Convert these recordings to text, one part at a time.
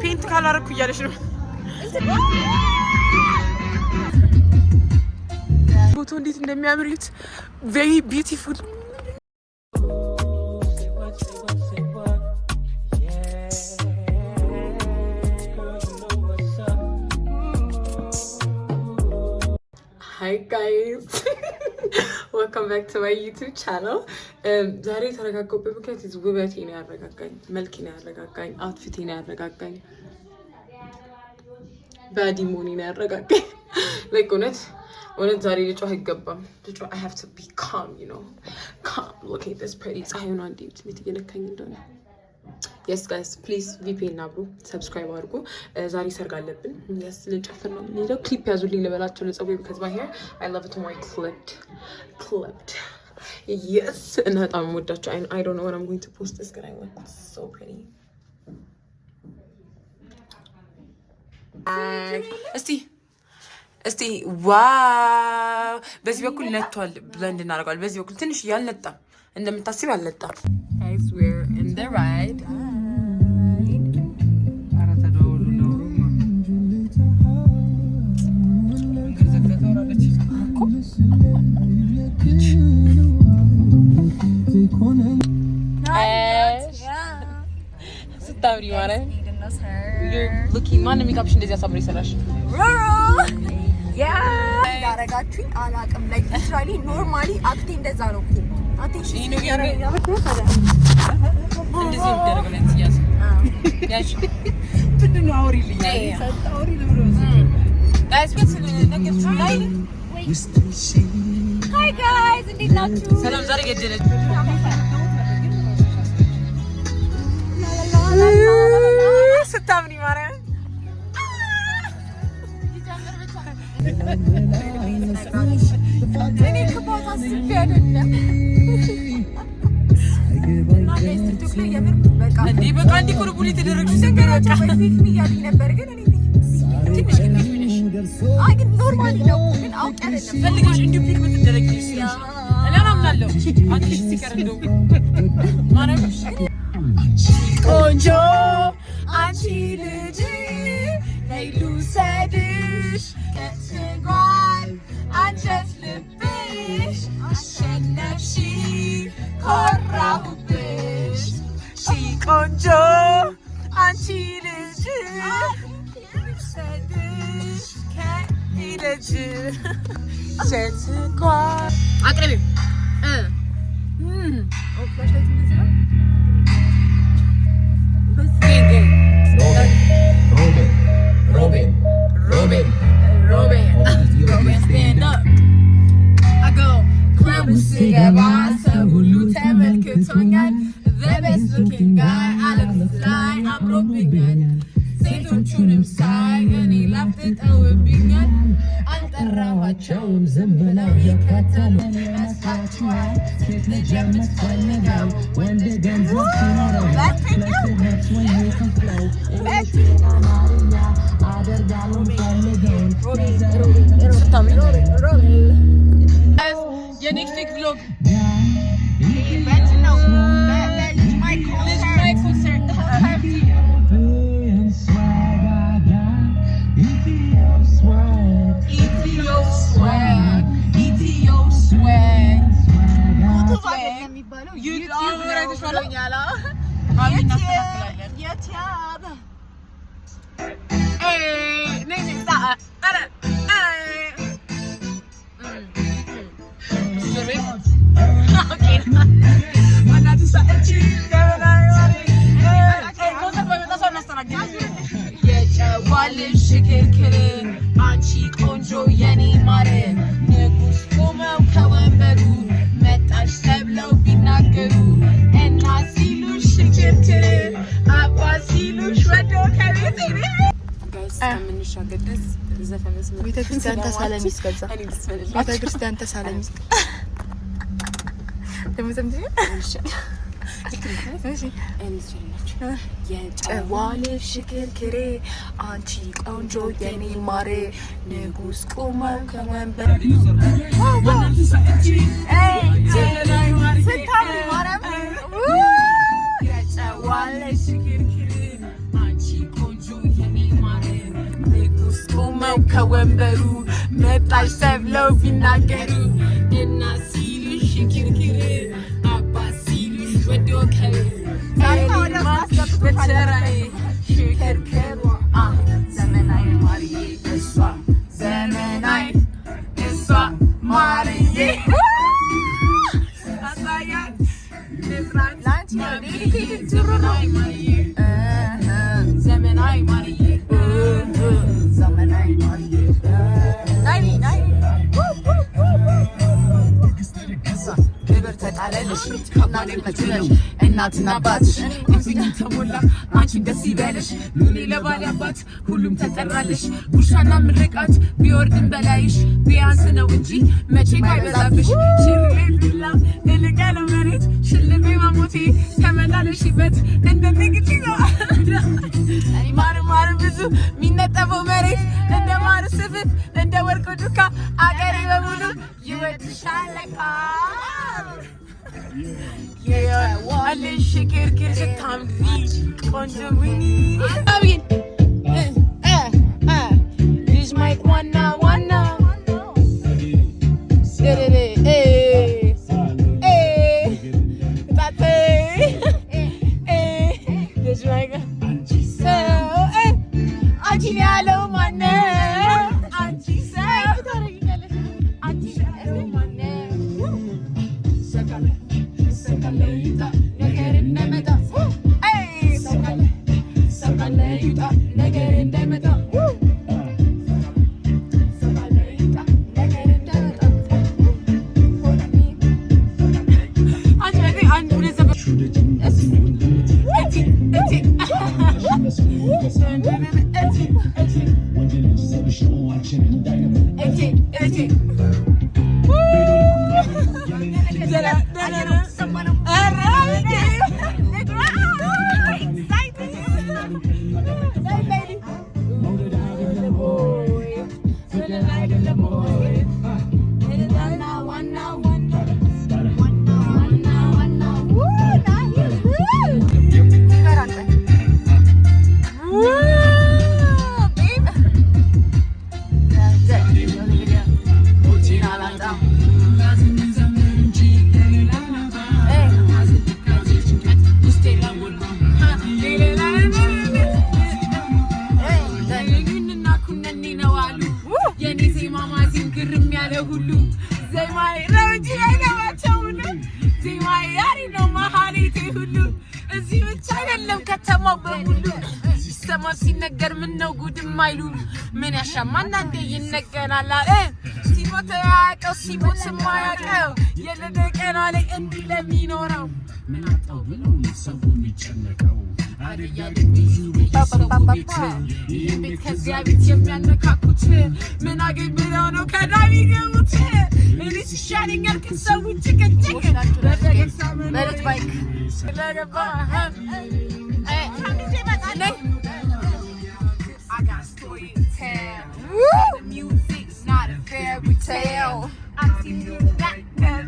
ፔንት ካላረኩ እያለሽ ነው ቦታው እንዴት እንደሚያምሩት very beautiful Hi guys welcome back to my YouTube channel ዛሬ ተረጋግኩበት ምክንያት ውበቴን ያረጋጋኝ መልኬን ያረጋጋኝ አውትፊቴን ያረጋጋኝ ባዲሞኒን ያረጋጋኝ like እውነት ዛሬ ልጮህ አይገባም ልጮህ I have to be calm you know calm look at this pretty ፀሐዩን አንዴ እንዴት እየነካኝ እንደሆነ yes guys please VPN አብሩ subscribe አድርጉ ዛሬ ሰርግ አለብን yes ልንጨፍር ነው የምንሄደው ክሊፕ ያዙልኝ ልበላቸው ለጸጉሬ because my hair I love it more clipped yes and በጣም ወዳቸው I don't know when I'm going to post this but I look so pretty እስቲ ዋው በዚህ በኩል ነጥቷል ብለንድ እናደርጋለን በዚህ በኩል ትንሽ ያልነጣ እንደምታስብ ያልነጣ guys we're in the ride ስታብሪ ማለት you're looking man makeup እንደዚህ አሳምሮ ይሰራሽ ያረጋችሁኝ አላቅም like usually normally አክቴ እንደዛ ነው እኮ አቴንሽን ይሄ ነው እንደዚህ ይደረጋል እንትያስ ያሽ ምንድነው አውሪልኝ አውሪ ለብሮ guys get to the next slide hi guys እንዴት ናችሁ ሰላም ዛሬ ገደለች ስታምሪ ማርያም እኔ ከቦታ ስብ አይደለም በቃ እንዲ ኮርቡሊ ተደረግሽ ሰንገራጫ ፊት ሚያልኝ ነበር ግን እኔ ትንሽ ግን አይ ግን ኖርማሊ ነው ግን አውቄ አይደለም ፈልገሽ እንዲ ፊት ምትደረግሽ እኔ አምናለሁ አትሊስት ሲቀር እንደው ማረም ቆንጆ አንቺ ልጅ ነይሉ ሰድሽ ከትጓል አንጀት ልብሽ አሸነፍሽ ኮራሁብሽ ሺ ቆንጆ አንቺ ልጅ ሰድሽ ከልጅ ሸትጓል አቅርቢ ኦፍላሽ ላይ እንደዚህ ነው Robin, stand up. I go club and cigarette, so who ተመልክቶኛል. The best looking guy, I look fly, I'm ሮብኛል. ሴቶቹንም ሳይ እኔ ላፍጥጠውብኛል. አልጠራኋቸውም ዝም ብለው ይከተሉኝ ይመስላችኋል. ሴት ልጅ የምትፈልገው ወንድ ገንዘብ ሲኖረው your next week vlog አንቺ ቆንጆ የኔ ማር ንጉስ ቆመው ከወንበሩ መጣሽ ተብለው ቢናገሩ እና ሲሉሽ ሽክርክር አባ ሲሉሽ ወዶ ከቤት ጋይስ ከምንሻገደስ ዘፈነስ ቤተክርስቲያን ተሳለሚስ ከዛ ቤተክርስቲያን ተሳለሚስ ደምዘም የጨዋልሽ ሽክርክሬ አንቺ ቆንጆ የኔ ማሬ ንጉስ ቁመው ከወንበር የጨዋልሽ ሽክርክሬ አንቺ ቆንጆ የኔ ማሬ ንጉስ ቁመው ከወንበሩ መጣሽ ተብለው ቢናገሩ እና ሲሉሽ ሽክርክሬ አባ ሲሉሽ ወዶ ከሩ በተራዬ ሽክርክር ዘመናዊ ማርዬ እሷ ዘመናዊ እሷ ማርዬ አሳያት ለአንቺ ዘመናዊ ማርዬ ዘመናዊ ማርዬ ዘመናዊ ማርዬ ክብር ተጣለልሽ እናትነትሽ እናትና አባትሽ እንግዲህ ተሞላ አንቺን ደስ ይበልሽ ኑኔ ለባል አባት ሁሉም ተጠራልሽ ጉርሻና ምርቃት ቢወርድን በላይሽ ቢያንስ ነው እንጂ መቼ አይበዛብሽ ሽርሌላ እልቀለ መሬት ሽልሜ ማሞቴ ተመላለሽበት እንደ ንግድ ነው ማር ማር ብዙ የሚነጠፈው መሬት እንደ ማር ስፍፍ እንደ ወርቅ ዱካ አገሬ በሙሉ ይወድሻል ለካ የዋልሽ ሽክርክር ስታምሪ ቆንጆ ዊኒ አብይን ልጅ ማይክ ዋና ዋና ጣቴ ልጅ ማይክ ሰው አንቺን ያለው ማነው አንቺ ሰው አንቺ ያለው ማነው ነገር እንደመጣ ነገር እንደመጣ ሁሉ ዜማዬ ነው እንጂ አይገባቸው ሁሉ ዜማዬ ያሪ ነው መሀሌቴ ሁሉ እዚህ ብቻ አይደለም ከተማው በሙሉ ሲሰማ ሲነገር ምን ነው ጉድም አይሉ ምን ያሻማና እንዴ ይነገራል ሲሞት ያውቀው ሲሞት የማያውቀው የለደ ቀና ላይ እንዲህ ለሚኖረው ምን አጣው ብለው ሰው የሚጨነቀው አደያ ልጅ ቤት ከዚያ ቤት የሚያነካኩት ምን አገኝ ብለው ነው ከዳሚ ገቡት እኔስ ይሻለኛል ከሰው ጭቅጭቅ በለት ባይክ ለገባ I got a story to tell. The music's not a fairy tale. I see you got that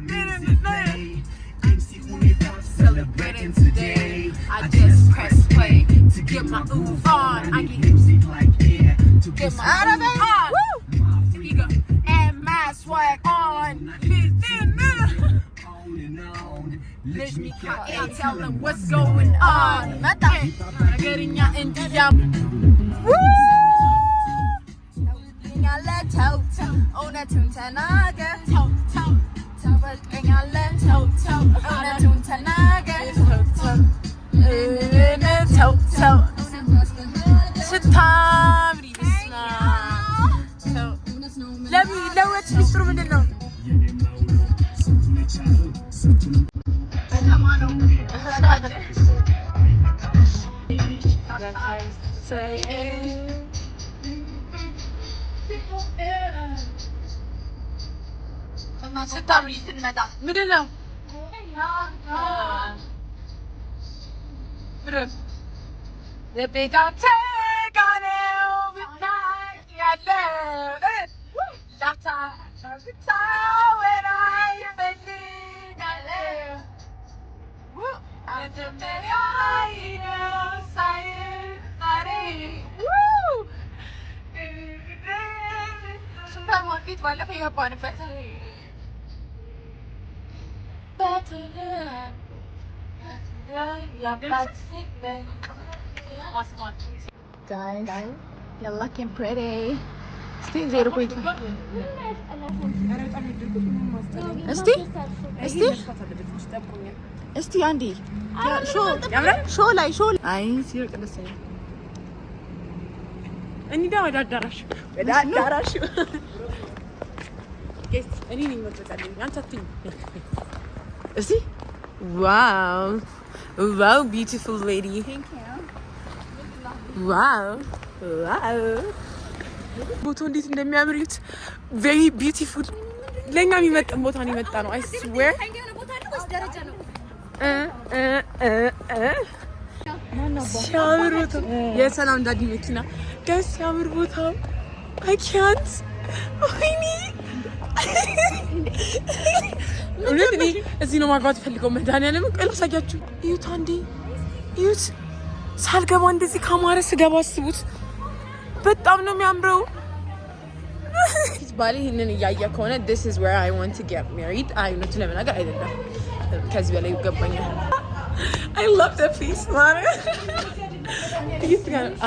celebrating today. I just press play to get my move on. I get music like air to get my move on. Speaker and my swag on. Let me cut and tell them what's going on. Getting ya India. እውነቱን ተናገር እውነቱን ተናገር ስታምሪ ለወጭ ሚስጥሩ ምንድን ነው? ስታምሪ ስትመጣ ምንድን ነው? ሱፐርማርኬት ባለፈው የገባንበት guys, you're looking pretty. Stay there with me. Esti Andy. Show ላይ አይ ሲርቅ ደስ ይላል። እንዴ ወደ አዳራሽ ጌስ እኔ ነኝ መጥቻለሁ። አንተ አትኝ እስቲ ዋው beautiful lady. Thank you. wow ቦታው እንዴት እንደሚያምሩት very beautiful ለኛ የሚመጣን ቦታ ነው የመጣ ነው I swear ሲያምር ቦታው የሰላም ዳዲ መኪና ጋር ሲያምር ቦታው I can't ወይኔ እውነት እኔ እዚህ ነው ማግባት ፈልገው መድኃኒዓለም ቀልብሳያችሁ እዩት አንዴ እዩት ሳልገባ እንደዚህ ካማረ ስገባ አስቡት በጣም ነው የሚያምረው ባሌ ይሄንን እያየ ከሆነ this is where I want to get married አይነቱ ለምናገር አይደለም ከዚህ በላይ ይገባኛል I love the face man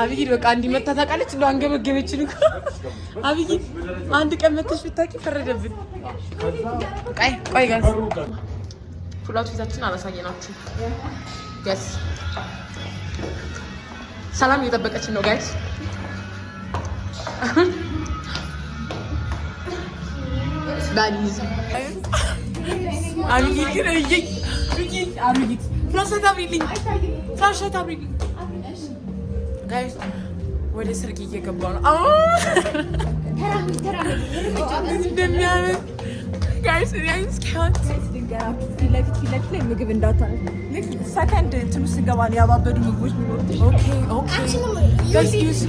አብይ በቃ እንዲመታ ታውቃለች እንደው አንገበገበችን እኮ አብይ አንድ ቀን መተሽ ብታቂ ፈረደብን ቆይ ጋር ፉላቱ ይዛችን አላሳየናችሁ yes ሰላም እየጠበቀችን ነው ጋይስ ባሊዝ አብይ ግን አብይ ፍላሽታ አብሪልኝ ጋይስ ወደ ሰርግ እየገባ ነው እንደሚያምር ጋይስ ያንስ ካት ፊት ላይ ምግብ እንዳታል ሰከንድ እንትን ውስጥ ገባ ነው ያባበዱ ምግቦች የሚኖሩት ኦኬ ጋይስ ዩስ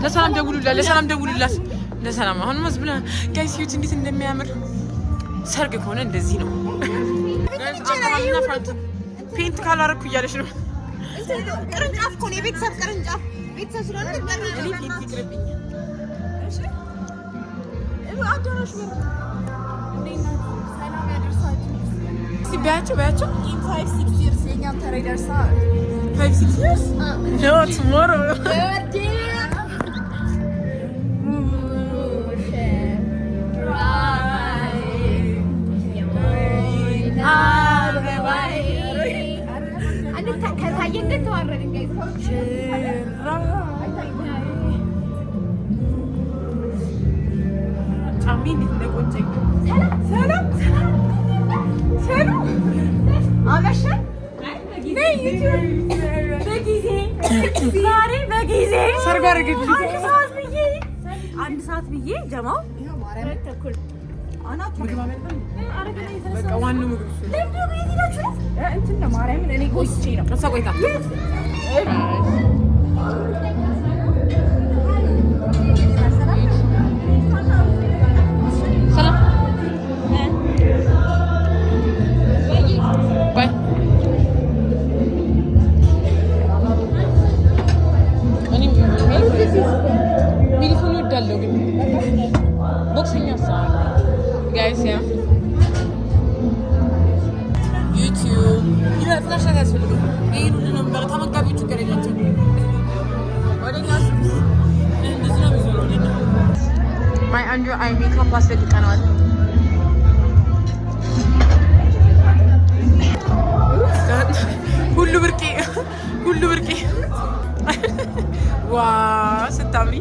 ለሰላም ደውሉላት ለሰላም አሁን መስብላ ጋይስ ዩት እንዴት እንደሚያምር ሰርግ ከሆነ እንደዚህ ነው ጋይስ አማራና ፍራንት ፔንት ካላረኩ እያለሽ ነው ቅርንጫፍ እኮ ነው የቤተሰብ ቅርንጫፍ ቤተሰብ ስለሆነ እኔ ፔንት ይቅርብኝ እሺ አዳራሽ ነው ሰላም ያደርሳችሁ በያቸው in 5-6 years የኛም ተራ ይደርሳል 5-6 years no tomorrow አንድ ሰዓት ብዬ ጀማው ይሄው ማርያም ተኩል አናት ምግብ አመጣን በቃ ዋናው ምግብ ለምን ይሄዳችሁ እንትን ነው ማርያም እኔ ቆይቼ ነው ከዛ ቆይታ ሰላም ባይ እኔ ሚሊፎን ወዳለው ግን ቦክሰኛ ሳር guys yeah YouTube ይሄ ፍላሽ ያስፈልጋል ይሄን ሁሉ ነበር ተመጋቢዎቹ ገረጃቸው ወደኛ እንደዚህ ነው የሚዞረው my under eye makeup plastic kanal ሁሉ ብርቄ ዋው ስታምሪ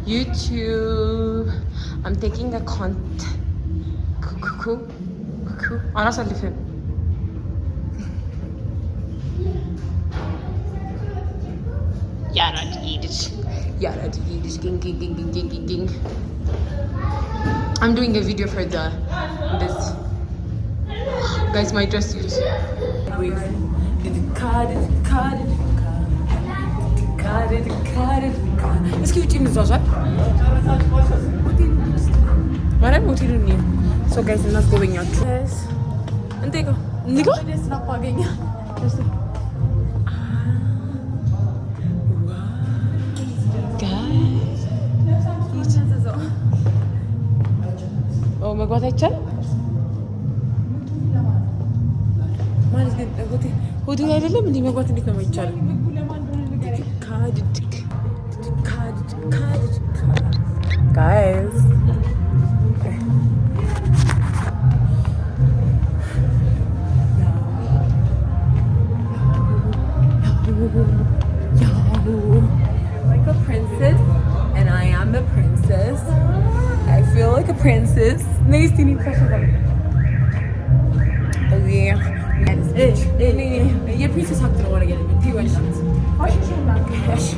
YouTube. I'm taking a content. Cuckoo. አላሳልፍም። ያራድ ይድሽ ጊንግ. I'm doing a video for this. Guys, my dress is እስኪ ውጪ እንዟዟል። ማርያም ሆቴል እንሂድ። ሶ ጋይስ እናስጎበኛችሁ። እንዴት ንጋ ስናባገኛ መግባት አይቻልም ማለት ግን ሆቴል አይደለም እንዲህ መግባት እንዴት ነው የማይቻልም? Guys. Like a princess, and I am a princess. I feel like a princess. Nice to meet you. Oh yeah. Your princess have to know what I get. Do you want that? Hush.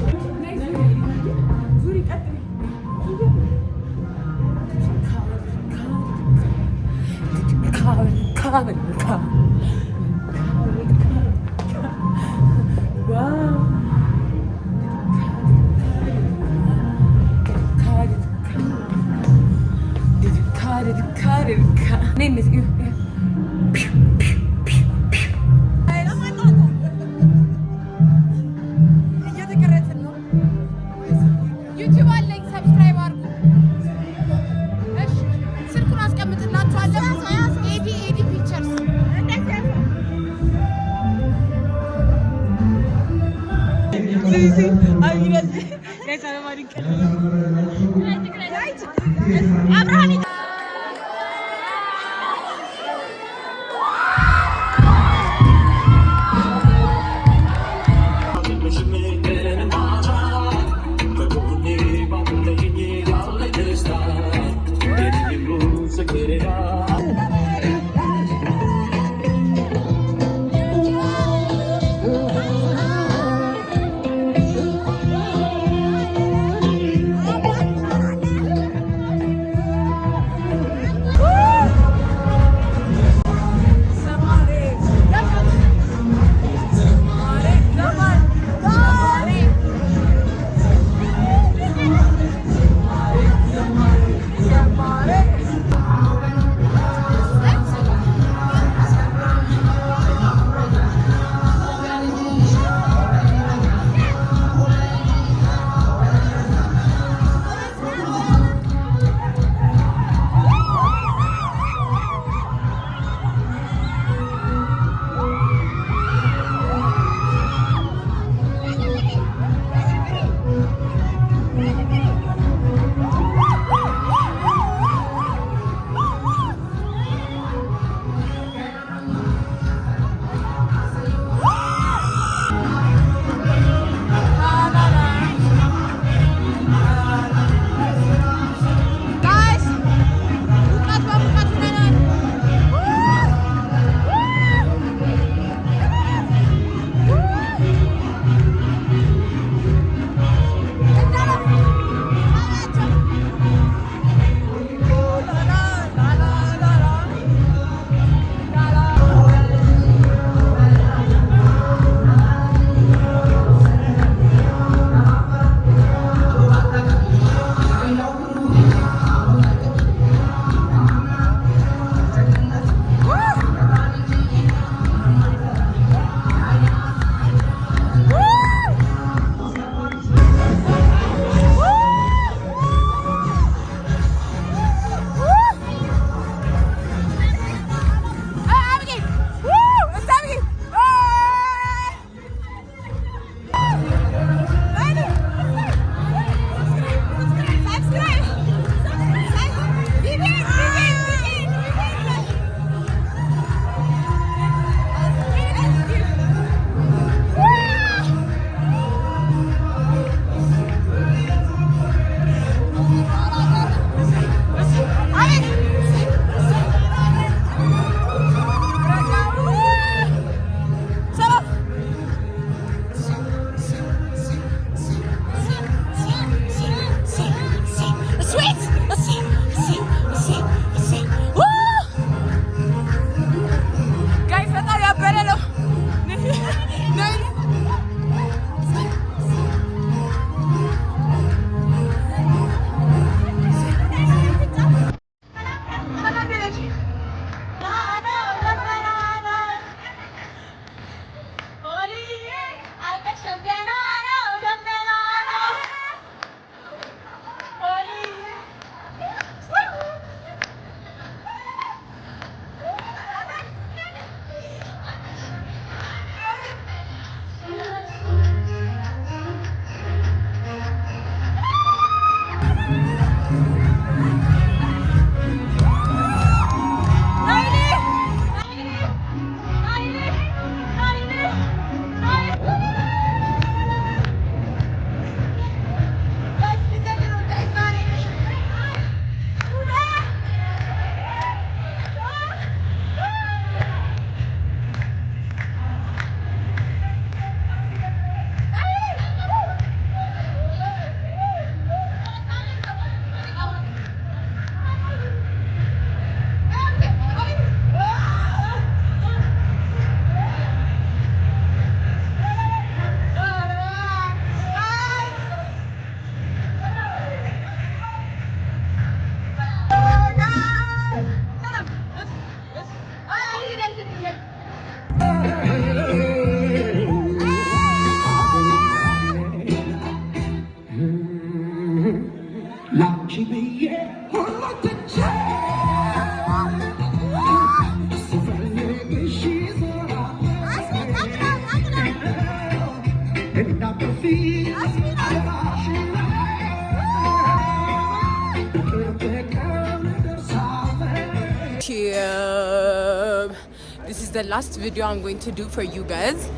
This is the last video I'm going to do for you guys.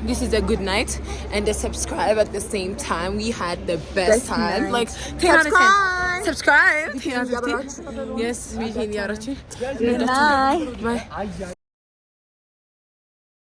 This is a good night and a subscribe at the same time. We had the best time. Like 10 out of 10. Subscribe. 10 out of 10. Yes, we can. Good night. Bye.